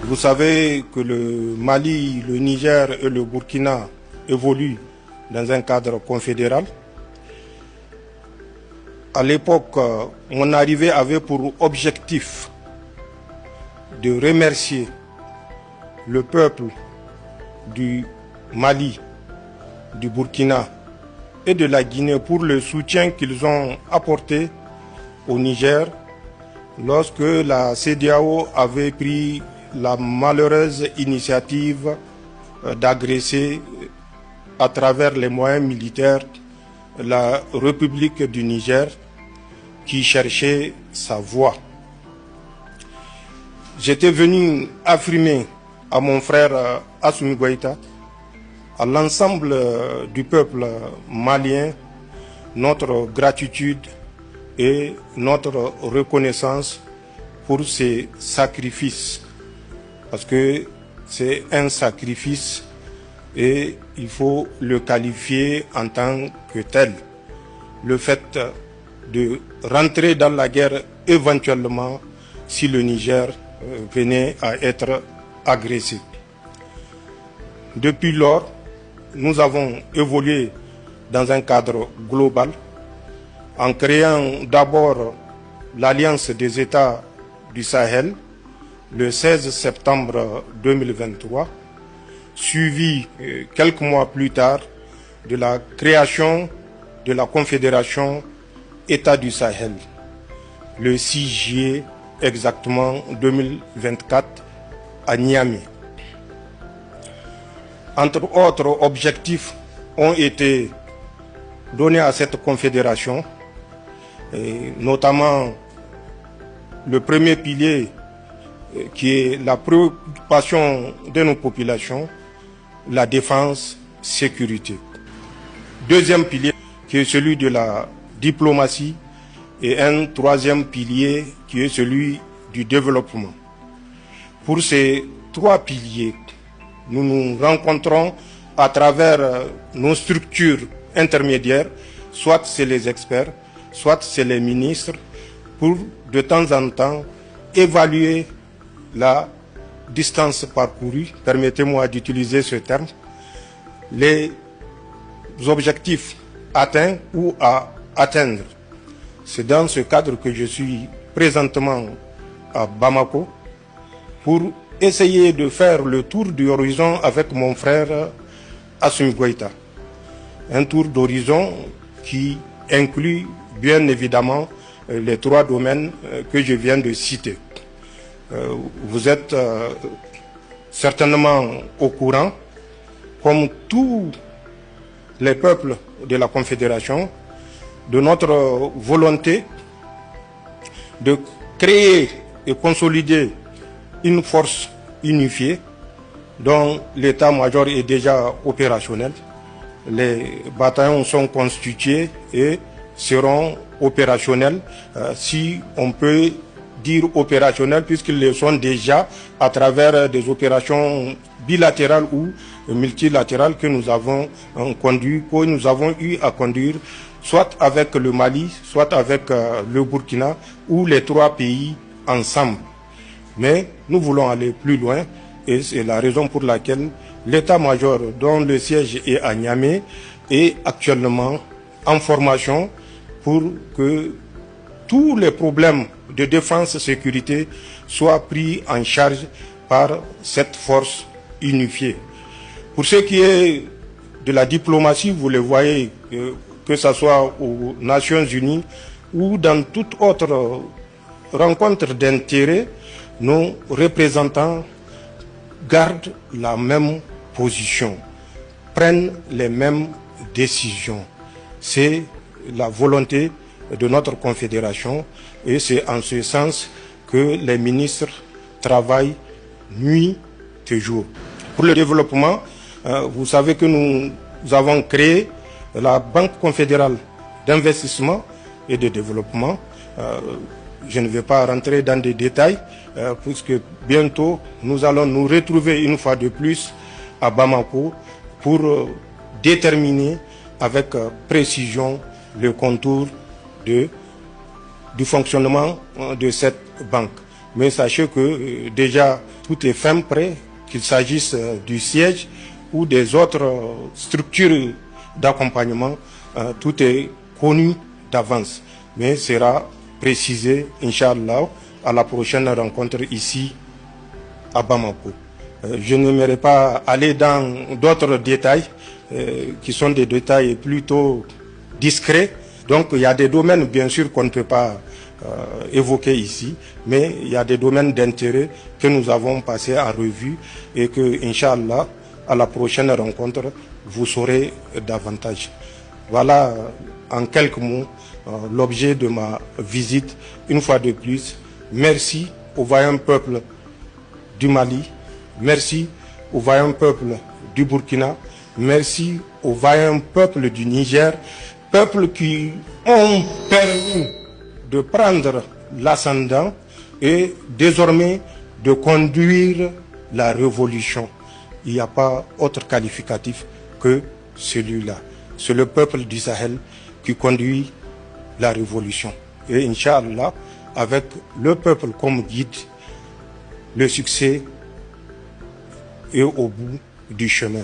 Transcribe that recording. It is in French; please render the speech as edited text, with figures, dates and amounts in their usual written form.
Vous savez que le Mali, le Niger et le Burkina évoluent dans un cadre confédéral. À l'époque, mon arrivée avait pour objectif de remercier le peuple du Mali, du Burkina et de la Guinée pour le soutien qu'ils ont apporté au Niger lorsque la CEDEAO avait pris la malheureuse initiative d'agresser à travers les moyens militaires la République du Niger qui cherchait sa voie. J'étais venu affirmer à mon frère Assimi Goïta, à l'ensemble du peuple malien, notre gratitude et notre reconnaissance pour ces sacrifices. Parce que c'est un sacrifice et il faut le qualifier en tant que tel. Le fait de rentrer dans la guerre éventuellement si le Niger venait à être agressé. Depuis lors, nous avons évolué dans un cadre global en créant d'abord l'Alliance des États du Sahel le 16 septembre 2023, suivi quelques mois plus tard de la création de la Confédération États du Sahel, le 6 juillet exactement 2024 à Niamey. Entre autres objectifs ont été donnés à cette confédération, et notamment le premier pilier qui est la préoccupation de nos populations, la défense, sécurité. Deuxième pilier qui est celui de la diplomatie et un troisième pilier qui est celui du développement. Pour ces trois piliers, nous nous rencontrons à travers nos structures intermédiaires, soit c'est les experts, soit c'est les ministres, pour de temps en temps évaluer la distance parcourue, permettez-moi d'utiliser ce terme, les objectifs atteints ou à atteindre. C'est dans ce cadre que je suis présentement à Bamako pour essayer de faire le tour du horizon avec mon frère Assimi Goïta. Un tour d'horizon qui inclut bien évidemment les trois domaines que je viens de citer. Vous êtes certainement au courant, comme tous les peuples de la Confédération, de notre volonté de créer et consolider une force unifiée dont l'état-major est déjà opérationnel. Les bataillons sont constitués et seront opérationnels, si on peut dire opérationnels, puisqu'ils le sont déjà à travers des opérations bilatérales ou multilatérales que nous avons conduit, que nous avons eu à conduire, soit avec le Mali, soit avec le Burkina, ou les trois pays ensemble. Mais nous voulons aller plus loin et c'est la raison pour laquelle l'état-major dont le siège est à Niamey est actuellement en formation pour que tous les problèmes de défense et sécurité soient pris en charge par cette force unifiée. Pour ce qui est de la diplomatie, vous le voyez, que ce soit aux Nations Unies ou dans toute autre rencontre d'intérêt, nos représentants gardent la même position, prennent les mêmes décisions. C'est la volonté de notre confédération et c'est en ce sens que les ministres travaillent nuit et jour. Pour le développement, vous savez que nous avons créé la Banque confédérale d'investissement et de développement. Je ne vais pas rentrer dans des détails, puisque bientôt nous allons nous retrouver une fois de plus à Bamako pour déterminer avec précision le contour du fonctionnement de cette banque. Mais sachez que déjà tout est fin prêt, qu'il s'agisse du siège ou des autres structures d'accompagnement, tout est connu d'avance, mais sera précisé, Inch'Allah, à la prochaine rencontre ici à Bamako. Je n'aimerais pas aller dans d'autres détails qui sont des détails plutôt discrets. Donc il y a des domaines bien sûr qu'on ne peut pas évoquer ici, mais il y a des domaines d'intérêt que nous avons passés en revue et que, Inch'Allah, à la prochaine rencontre, vous saurez davantage. Voilà en quelques mots l'objet de ma visite. Une fois de plus, merci au vaillant peuple du Mali, merci au vaillant peuple du Burkina, merci au vaillant peuple du Niger, peuples qui ont permis de prendre l'ascendant et désormais de conduire la révolution. Il n'y a pas autre qualificatif que celui-là. C'est le peuple du Sahel qui conduit la révolution. Et Inch'Allah, avec le peuple comme guide, le succès est au bout du chemin.